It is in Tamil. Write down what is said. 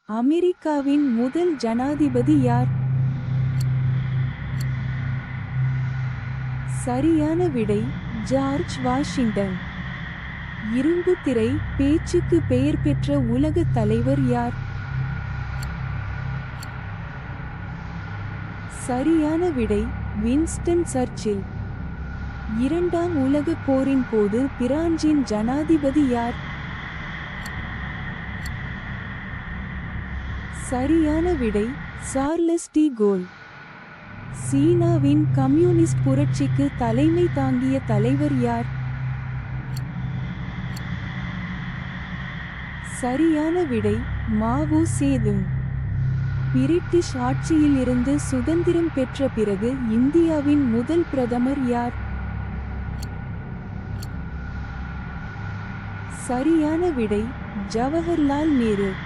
அமெரிக்காவின் முதல் ஜனாதிபதி யார்? சரியான விடை ஜார்ஜ் வாஷிங்டன். இரும்புத்திரை பேச்சுக்கு பெயர் பெற்ற உலக தலைவர் யார்? சரியான விடை வின்ஸ்டன் சர்ச்சில். இரண்டாம் உலகப் போரின் போது பிரான்சின் ஜனாதிபதி யார்? சரியான விடை சார்லஸ் டி கோல். சீனாவின் கம்யூனிஸ்ட் புரட்சிக்கு தலைமை தாங்கிய தலைவர் யார்? சரியான விடை மாவோ சேதுங். பிரிட்டிஷ் ஆட்சியில் இருந்து சுதந்திரம் பெற்ற பிறகு இந்தியாவின் முதல் பிரதமர் யார்? சரியான விடை ஜவஹர்லால் நேரு.